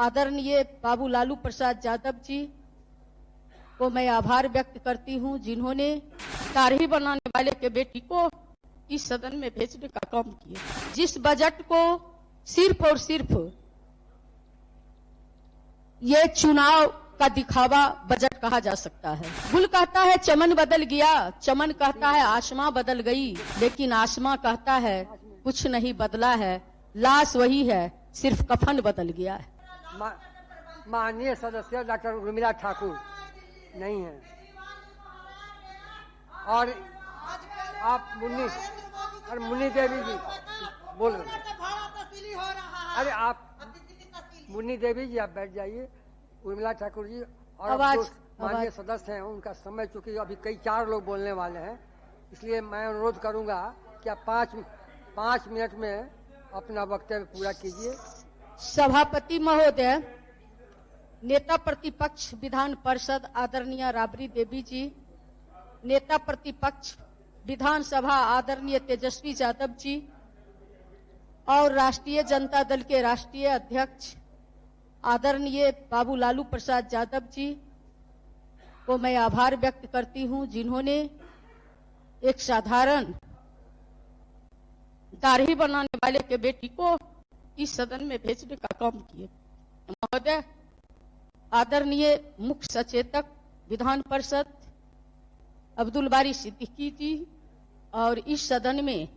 आदरणीय बाबू लालू प्रसाद यादव जी को मैं आभार व्यक्त करती हूं, जिन्होंने दाढ़ी बनाने वाले के बेटी को इस सदन में भेजने का काम किया। जिस बजट को सिर्फ और सिर्फ ये चुनाव का दिखावा बजट कहा जा सकता है। गुल कहता है चमन बदल गया, चमन कहता है आसमां बदल गई, लेकिन आसमां कहता है कुछ नहीं बदला है, लाश वही है, सिर्फ कफन बदल गया है। माननीय सदस्य डॉक्टर उर्मिला ठाकुर नहीं है और आप मुन्नी देवी जी बोल रहे हैं। अरे आप मुन्नी देवी जी आप बैठ जाइए। उर्मिला ठाकुर जी और माननीय सदस्य हैं, उनका समय चूंकि अभी कई 4 लोग बोलने वाले हैं, इसलिए मैं अनुरोध करूंगा कि आप 5 मिनट में अपना वक्तव्य पूरा कीजिए। सभापति महोदय, नेता प्रतिपक्ष विधान परिषद आदरणीय राबड़ी देवी जी, नेता प्रतिपक्ष विधानसभा आदरणीय तेजस्वी यादव जी और राष्ट्रीय जनता दल के राष्ट्रीय अध्यक्ष आदरणीय बाबू लालू प्रसाद यादव जी को मैं आभार व्यक्त करती हूं, जिन्होंने एक साधारण दाढ़ी बनाने वाले के बेटी को इस सदन में भेजने का काम किए। महोदय, आदरणीय मुख्य सचेतक विधान परिषद अब्दुल बारी सिद्दीकी जी और इस सदन में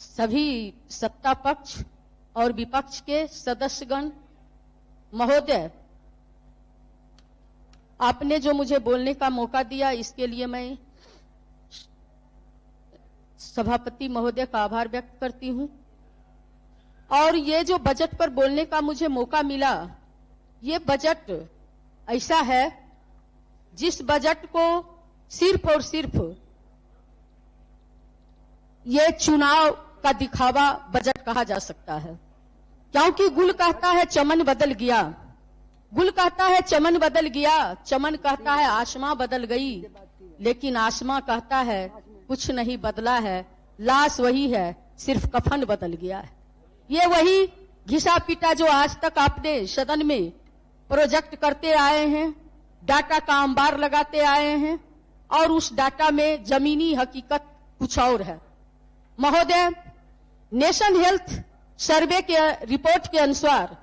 सभी सत्ता पक्ष और विपक्ष के सदस्यगण, महोदय, आपने जो मुझे बोलने का मौका दिया इसके लिए मैं सभापति महोदय का आभार व्यक्त करती हूं। और ये जो बजट पर बोलने का मुझे मौका मिला, ये बजट ऐसा है जिस बजट को सिर्फ और सिर्फ ये चुनाव का दिखावा बजट कहा जा सकता है। क्योंकि गुल कहता है चमन बदल गया, गुल कहता है चमन बदल गया, चमन कहता है आसमां बदल गई, लेकिन आसमां कहता है कुछ नहीं बदला है, लाश वही है, सिर्फ कफन बदल गया है। ये वही घिसा पीटा जो आज तक आपने सदन में प्रोजेक्ट करते आए हैं, डाटा का अंबार लगाते आए हैं, और उस डाटा में जमीनी हकीकत कुछ और है। महोदय, नेशन हेल्थ सर्वे के रिपोर्ट के अनुसार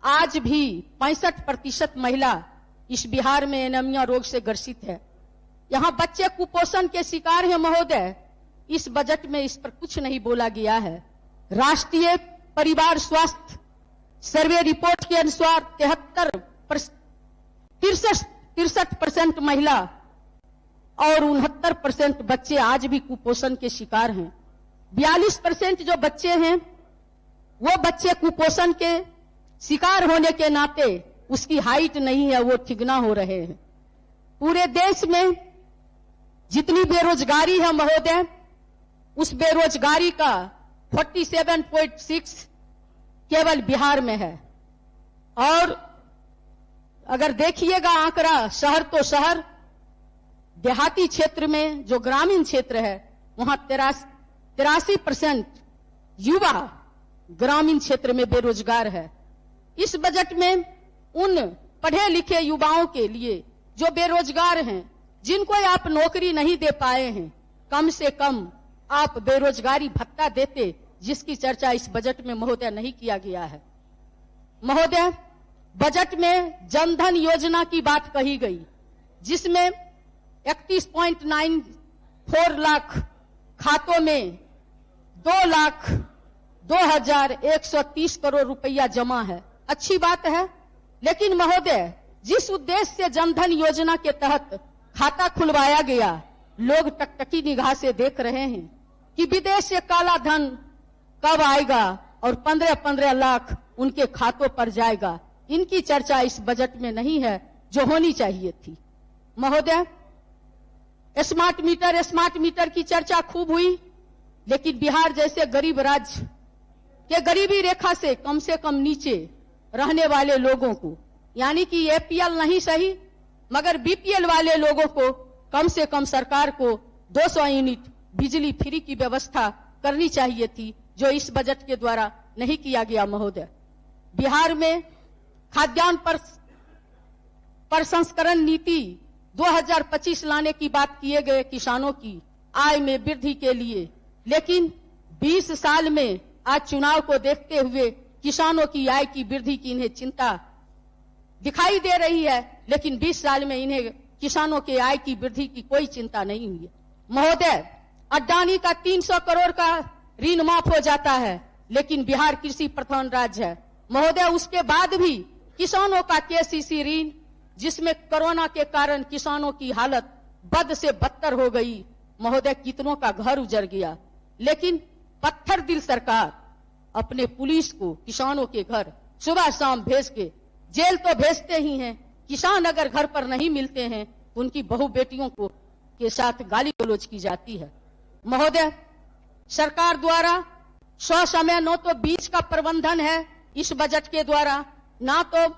आज भी 65% महिला इस बिहार में एनीमिया रोग से ग्रसित है। यहाँ बच्चे कुपोषण के शिकार हैं। महोदय, इस बजट में इस पर कुछ नहीं बोला गया है। राष्ट्रीय परिवार स्वास्थ्य सर्वे रिपोर्ट के अनुसार 63% महिला और 69% बच्चे आज भी कुपोषण के शिकार हैं। 42% जो बच्चे हैं वो बच्चे कुपोषण के शिकार होने के नाते उसकी हाइट नहीं है, वो ठिगना हो रहे हैं। पूरे देश में जितनी बेरोजगारी है महोदय, उस बेरोजगारी का 47.6 केवल बिहार में है। और अगर देखिएगा आंकड़ा, शहर तो शहर, देहाती क्षेत्र में जो ग्रामीण क्षेत्र है वहां 83% युवा ग्रामीण क्षेत्र में बेरोजगार है। इस बजट में उन पढ़े लिखे युवाओं के लिए जो बेरोजगार हैं, जिनको आप नौकरी नहीं दे पाए हैं, कम से कम आप बेरोजगारी भत्ता देते, जिसकी चर्चा इस बजट में महोदय नहीं किया गया है। महोदय, बजट में जनधन योजना की बात कही गई, जिसमें 31.94 लाख खातों में 2,02,130 करोड़ रुपया जमा है। अच्छी बात है, लेकिन महोदय, जिस उद्देश्य से जनधन योजना के तहत खाता खुलवाया गया, लोग टकटकी निगाह से देख रहे हैं कि विदेश से काला धन कब आएगा और 15-15 लाख उनके खातों पर जाएगा। इनकी चर्चा इस बजट में नहीं है, जो होनी चाहिए थी। महोदय, स्मार्ट मीटर की चर्चा खूब हुई, लेकिन बिहार जैसे गरीब राज्य के गरीबी रेखा से कम नीचे रहने वाले लोगों को, यानी कि एपीएल नहीं सही मगर बीपीएल वाले लोगों को कम से कम सरकार को 200 यूनिट बिजली फ्री की व्यवस्था करनी चाहिए थी, जो इस बजट के द्वारा नहीं किया गया। महोदय, बिहार में खाद्यान्न प्रसंस्करण नीति 2025 लाने की बात किए गए किसानों की आय में वृद्धि के लिए, लेकिन 20 साल में आज चुनाव को देखते हुए किसानों की आय की वृद्धि की इन्हें चिंता दिखाई दे रही है, लेकिन 20 साल में इन्हें किसानों के आय की वृद्धि की कोई चिंता नहीं हुई है। महोदय, अडानी का 300 करोड़ का ऋण माफ हो जाता है, लेकिन बिहार कृषि प्रधान राज्य है। महोदय, उसके बाद भी किसानों का केसीसी ऋण, जिसमें कोरोना के कारण किसानों की हालत बद से बदतर हो गई। महोदय, कितनों का घर उजड़ गया, लेकिन पत्थर दिल सरकार अपने पुलिस को किसानों के घर सुबह शाम भेज के जेल तो भेजते ही हैं। किसान अगर घर पर नहीं मिलते हैं तो उनकी बहू बेटियों को के साथ गाली गलौज की जाती है। महोदय, सरकार द्वारा 100 समय न तो बीज का प्रबंधन है इस बजट के द्वारा, ना तो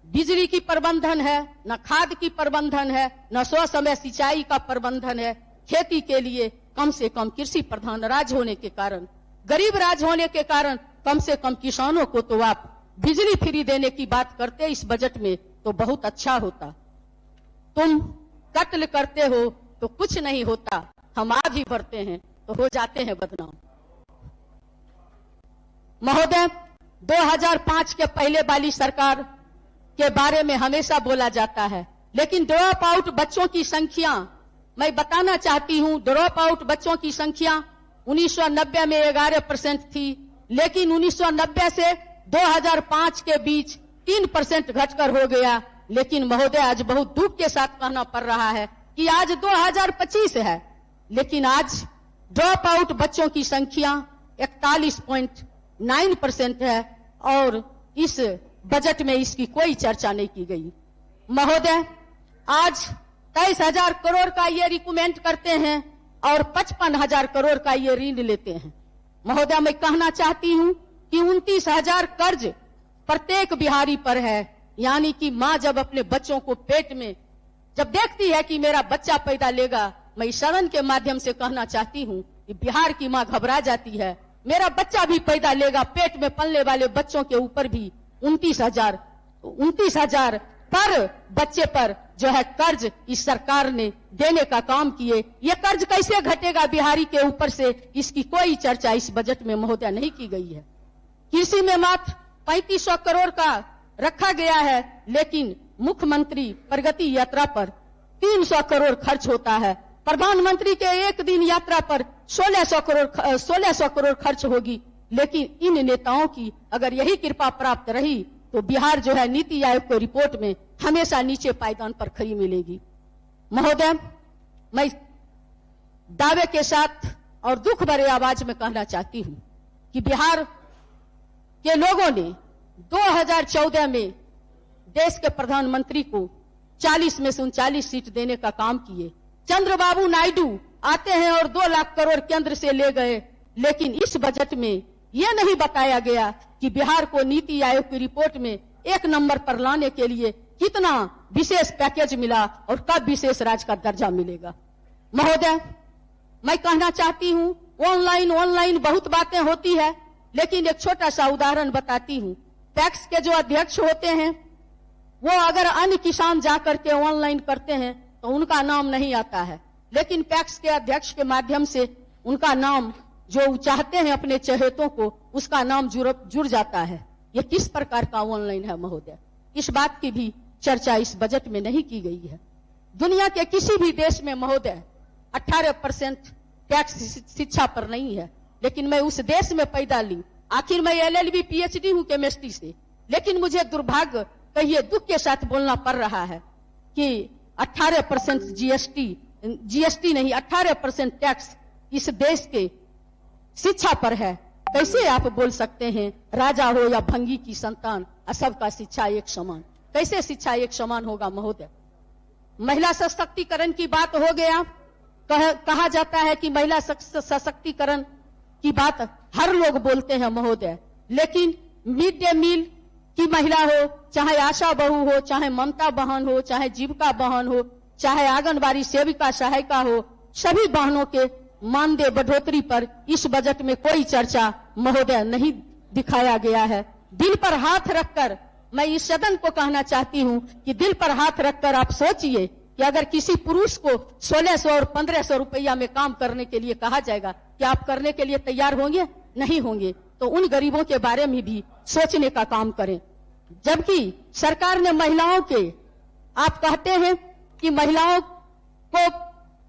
बिजली की प्रबंधन है, न खाद की प्रबंधन है, न 100 समय सिंचाई का प्रबंधन है। खेती के लिए कम से कम कृषि प्रधान राज्य होने के कारण, गरीब राज्य होने के कारण कम से कम किसानों को तो आप बिजली फ्री देने की बात करते इस बजट में तो बहुत अच्छा होता। तुम कत्ल करते हो तो कुछ नहीं होता, हम आग ही भरते हैं तो हो जाते हैं बदनाम। महोदय, 2005 के पहले वाली सरकार के बारे में हमेशा बोला जाता है, लेकिन ड्रॉप आउट बच्चों की संख्या मैं बताना चाहती हूं। ड्रॉप आउट बच्चों की संख्या 1990 में 11% थी, लेकिन 1990 से 2005 के बीच 3% घटकर हो गया। लेकिन महोदय, आज बहुत दुख के साथ कहना पड़ रहा है कि आज 2025 है, लेकिन आज ड्रॉप आउट बच्चों की संख्या 41.9% है और इस बजट में इसकी कोई चर्चा नहीं की गई। महोदय, आज 23,000 करोड़ का ये रिकमेंड करते हैं और 55,000 करोड़ का ये ऋण लेते हैं। महोदय, मैं कहना चाहती हूं कि 29,000 कर्ज प्रत्येक बिहारी पर है, यानी कि मां जब अपने बच्चों को पेट में जब देखती है कि मेरा बच्चा पैदा लेगा, मैं इस सदन के माध्यम से कहना चाहती हूं कि बिहार की मां घबरा जाती है, मेरा बच्चा भी पैदा लेगा, पेट में पलने वाले बच्चों के ऊपर भी 29,000 पर बच्चे पर जो है कर्ज इस सरकार ने देने का काम किए। ये कर्ज कैसे घटेगा बिहारी के ऊपर से, इसकी कोई चर्चा इस बजट में महोदय नहीं की गई है। कृषि में मात्र 3500 करोड़ का रखा गया है, लेकिन मुख्यमंत्री प्रगति यात्रा पर 300 करोड़ खर्च होता है। प्रधानमंत्री के एक दिन यात्रा पर 1600 करोड़ खर्च होगी, लेकिन इन नेताओं की अगर यही कृपा प्राप्त रही तो बिहार जो है नीति आयोग की रिपोर्ट में हमेशा नीचे पायदान पर खड़ी मिलेगी। महोदय, मैं दावे के साथ और दुख भरे आवाज में कहना चाहती हूं कि बिहार के लोगों ने 2014 में देश के प्रधानमंत्री को 40 में से 39 सीट देने का काम किए। चंद्रबाबू नायडू आते हैं और 2 लाख करोड़ केंद्र से ले गए, लेकिन इस बजट में यह नहीं बताया गया कि बिहार को नीति आयोग की रिपोर्ट में 1 नंबर पर लाने के लिए कितना विशेष पैकेज मिला और कब विशेष राज्य का दर्जा मिलेगा। महोदय, मैं कहना चाहती हूं, ऑनलाइन बहुत बातें होती है, लेकिन एक छोटा सा उदाहरण बताती हूं। पैक्स के जो अध्यक्ष होते हैं वो अगर अन्य किसान जाकर के ऑनलाइन करते हैं तो उनका नाम नहीं आता है, लेकिन पैक्स के अध्यक्ष के माध्यम से उनका नाम जो चाहते हैं अपने चहेतों को, उसका नाम जुड़ जाता है। ये किस प्रकार का ऑनलाइन है महोदय, इस बात की भी चर्चा इस बजट में नहीं की गई है। दुनिया के किसी भी देश में महोदय 18% टैक्स शिक्षा पर नहीं है, लेकिन मैं उस देश में पैदा ली। आखिर मैं LLB PhD हूं केमिस्ट्री से, लेकिन मुझे दुर्भाग्य कहिए दुख के साथ बोलना पड़ रहा है कि 18% जीएसटी नहीं 18% टैक्स इस देश के शिक्षा पर है। कैसे आप बोल सकते हैं राजा हो या भंगी की संतान सबका शिक्षा एक समान, कैसे शिक्षा एक समान होगा महोदय। महिला सशक्तिकरण की बात हो गया, कहा जाता है कि महिला सशक्तिकरण की बात हर लोग बोलते हैं महोदय, लेकिन मिड डे मील की महिला हो, चाहे आशा बहू हो, चाहे ममता बहन हो, चाहे जीविका बहन हो, चाहे आंगनबाड़ी सेविका सहायिका हो, सभी बहनों के मानदेय बढ़ोतरी पर इस बजट में कोई चर्चा महोदय नहीं दिखाया गया है। दिल पर हाथ रखकर मैं इस सदन को कहना चाहती हूं कि दिल पर हाथ रखकर आप सोचिए कि अगर किसी पुरुष को 1600 और 1500 रुपया में काम करने के लिए कहा जाएगा, क्या आप करने के लिए तैयार होंगे? नहीं होंगे। तो उन गरीबों के बारे में भी सोचने का काम करें। जबकि सरकार ने महिलाओं के, आप कहते हैं कि महिलाओं को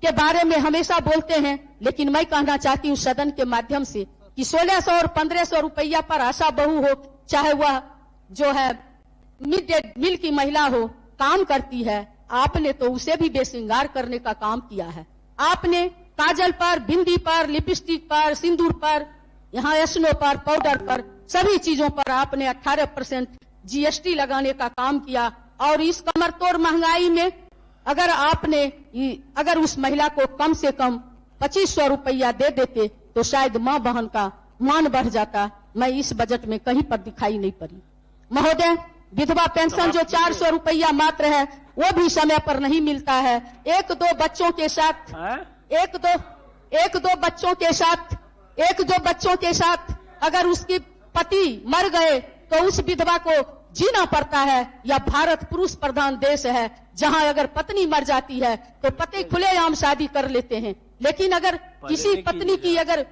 के बारे में हमेशा बोलते हैं, लेकिन मैं कहना चाहती हूं सदन के माध्यम से कि 1600 और 1500 रुपया पर आशा बहू हो, चाहे वह जो है मिड डे मील की महिला हो, काम करती है, आपने तो उसे भी बेसिंगार करने का काम किया है। आपने काजल पर, बिंदी पर, लिपस्टिक पर, सिंदूर पर, यहाँ स्नो पर, पाउडर पर, सभी चीजों पर आपने 18% जीएसटी लगाने का काम किया। और इस कमर तोड़ महंगाई में अगर उस महिला को कम से कम 2500 रुपया दे देते तो शायद मां बहन का मान बढ़ जाता। मैं इस बजट में कहीं पर दिखाई नहीं पड़ी। महोदय, विधवा पेंशन जो 400 रुपया मात्र है, वो भी समय पर नहीं मिलता है। एक दो बच्चों के साथ अगर उसके पति मर गए तो उस विधवा को जीना पड़ता है। या भारत पुरुष प्रधान देश है, जहां अगर पत्नी मर जाती है तो पति खुलेआम शादी कर लेते हैं, लेकिन अगर किसी पत्नी की अगर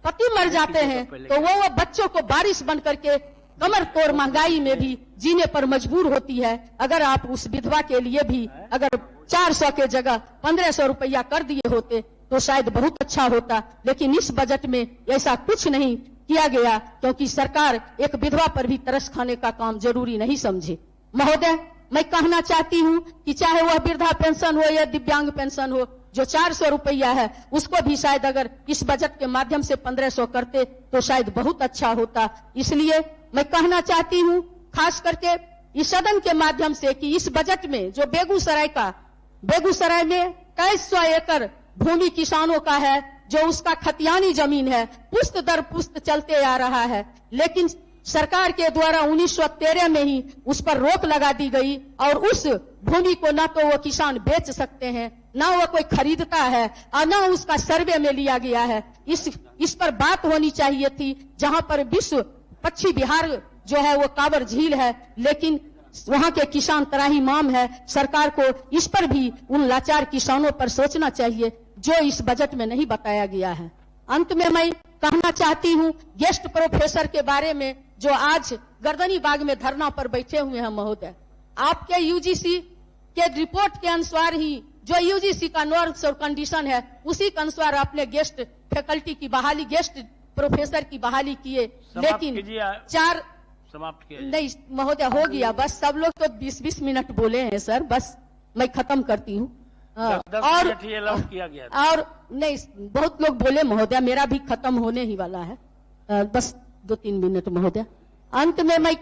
पति मर जाते हैं तो वो बच्चों को बारिश बन करके कमर तोड़ महंगाई में भी जीने पर मजबूर होती है। अगर आप उस विधवा के लिए भी अगर 400 के जगह 1500 रुपया कर दिए होते तो शायद बहुत अच्छा होता, लेकिन इस बजट में ऐसा कुछ नहीं किया गया, क्योंकि सरकार एक विधवा पर भी तरस खाने का काम जरूरी नहीं समझे। महोदय, मैं कहना चाहती हूं कि चाहे वह वृद्धा पेंशन हो या दिव्यांग पेंशन हो, जो 400 रुपया है उसको भी शायद अगर इस बजट के माध्यम से 1500 करते तो शायद बहुत अच्छा होता। इसलिए मैं कहना चाहती हूं खास करके इस सदन के माध्यम से कि इस बजट में जो बेगूसराय में 2300 एकड़ भूमि किसानों का है, जो उसका खतियानी जमीन है, पुश्त दर पुश्त चलते आ रहा है, लेकिन सरकार के द्वारा 1913 में ही उस पर रोक लगा दी गई और उस भूमि को न तो वो किसान बेच सकते हैं, न वो कोई खरीदता है और न उसका सर्वे में लिया गया है। इस पर बात होनी चाहिए थी। जहां पर विश्व पक्षी विहार जो है वो कांवर झील है, लेकिन वहां के किसान त्राहिमाम है। सरकार को इस पर भी उन लाचार किसानों पर सोचना चाहिए, जो इस बजट में नहीं बताया गया है। अंत में मैं कहना चाहती हूं गेस्ट प्रोफेसर के बारे में, जो आज गर्दनी बाग में धरना पर बैठे हुए हैं। महोदय, आपके यूजीसी के रिपोर्ट के अनुसार ही जो यूजीसी का नॉर्म्स और कंडीशन है, उसी के अनुसार आपने गेस्ट फैकल्टी की बहाली, गेस्ट प्रोफेसर की बहाली किए, लेकिन समाप्त किया नहीं महोदय, हो गया बस। सब लोग तो 20-20 मिनट बोले हैं सर, बस मैं खत्म करती हूँ। और किया गया और नहीं, बहुत लोग बोले महोदय, मेरा भी खत्म होने ही वाला है, बस 2-3 मिनट महोदय। अंत में मैं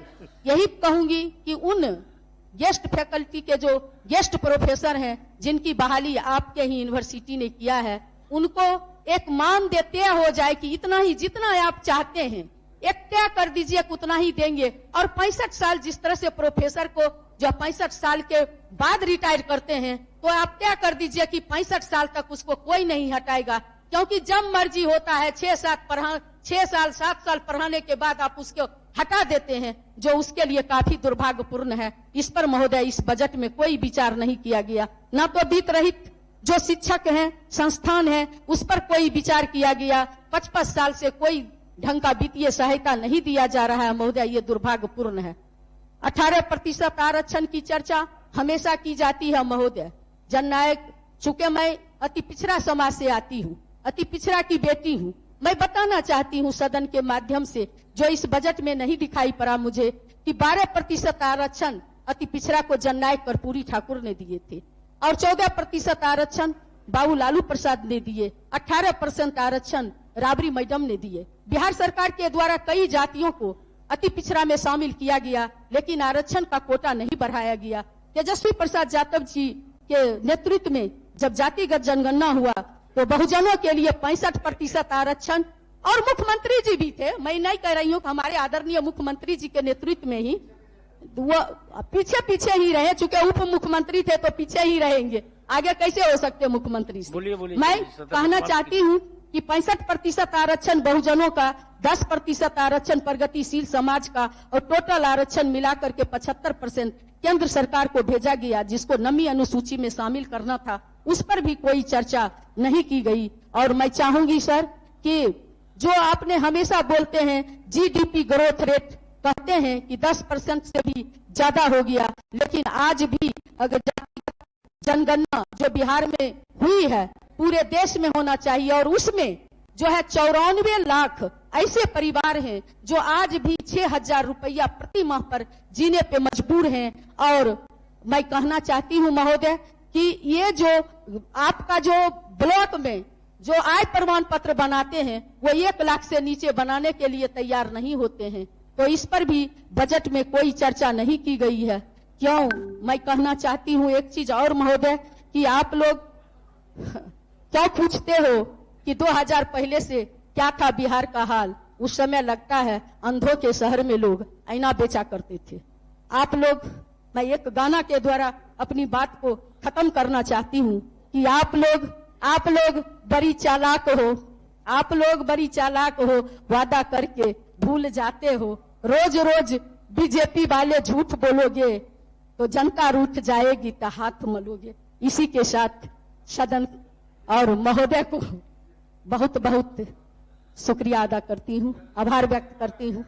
यही कहूंगी कि उन गेस्ट फैकल्टी के जो गेस्ट प्रोफेसर हैं, जिनकी बहाली आपके ही यूनिवर्सिटी ने किया है, उनको एक मान देते हो जाए कि इतना ही, जितना आप चाहते हैं एक तय कर दीजिए, उतना ही देंगे। और 65 साल जिस तरह से प्रोफेसर को जो 65 साल के बाद रिटायर करते हैं, तो आप तय कर दीजिए कि 65 साल तक उसको कोई नहीं हटाएगा, क्योंकि जब मर्जी होता है 6 साल 7 साल पढ़ाने के बाद आप उसको हटा देते हैं, जो उसके लिए काफी दुर्भाग्यपूर्ण है। इस पर महोदय इस बजट में कोई विचार नहीं किया गया। न तो वित्त रहित जो शिक्षक हैं, संस्थान है, उस पर कोई विचार किया गया। 55 साल से कोई ढंग का वित्तीय सहायता नहीं दिया जा रहा है। महोदय, ये दुर्भाग्यपूर्ण है। 18% आरक्षण की चर्चा हमेशा की जाती है। महोदय, जननायक, चूंकि मैं अति पिछड़ा समाज से आती हूँ, अति पिछड़ा की बेटी हूँ, मैं बताना चाहती हूँ सदन के माध्यम से, जो इस बजट में नहीं दिखाई पड़ा मुझे, कि 12% आरक्षण अति पिछड़ा को जननायक कर्पूरी ठाकुर ने दिए थे और 14% आरक्षण बाबू लालू प्रसाद ने दिए, 18% आरक्षण राबड़ी मैडम ने दिए। बिहार सरकार के द्वारा कई जातियों को अति पिछड़ा में शामिल किया गया, लेकिन आरक्षण का कोटा नहीं बढ़ाया गया। तेजस्वी प्रसाद यादव जी के नेतृत्व में जब जातिगत जनगणना हुआ तो बहुजनों के लिए 65% आरक्षण, और मुख्यमंत्री जी भी थे, मैं नहीं कह रही हूँ, हमारे आदरणीय मुख्यमंत्री जी के नेतृत्व में ही वो पीछे ही रहे, चूंकि उप मुख्यमंत्री थे तो पीछे ही रहेंगे, आगे कैसे हो सकते मुख्यमंत्री से? बोलिए, बोलिए। मैं सदन कहना समाप्त चाहती हूँ कि 65% आरक्षण बहुजनों का, 10% आरक्षण प्रगतिशील समाज का और टोटल आरक्षण मिलाकर के 75% केंद्र सरकार को भेजा गया, जिसको नमी अनुसूची में शामिल करना था, उस पर भी कोई चर्चा नहीं की गई। और मैं चाहूंगी सर कि जो आपने हमेशा बोलते हैं जीडीपी ग्रोथ रेट, कहते हैं कि 10% से भी ज्यादा हो गया, लेकिन आज भी अगर जनगणना जो बिहार में हुई है पूरे देश में होना चाहिए, और उसमें जो है 94 लाख ऐसे परिवार हैं जो आज भी 6,000 रुपया प्रति माह पर जीने पे मजबूर हैं। और मैं कहना चाहती हूं महोदय कि ये जो आपका जो ब्लॉक में जो आय प्रमाण पत्र बनाते हैं वो 1 लाख से नीचे बनाने के लिए तैयार नहीं होते हैं, तो इस पर भी बजट में कोई चर्चा नहीं की गई है। क्यों? मैं कहना चाहती हूं एक चीज और महोदय कि आप लोग क्या पूछते हो कि 2000 पहले से क्या था बिहार का हाल? उस समय लगता है अंधों के शहर में लोग आईना बेचा करते थे। आप लोग, मैं एक गाना के द्वारा अपनी बात को खत्म करना चाहती हूँ कि आप लोग बड़ी चालाक हो, आप लोग बड़ी चालाक हो, वादा करके भूल जाते हो, रोज रोज बीजेपी वाले झूठ बोलोगे तो जनता रूठ जाएगी तो हाथ मलोगे। इसी के साथ सदन और महोदय को बहुत बहुत शुक्रिया अदा करती हूँ, आभार व्यक्त करती हूँ।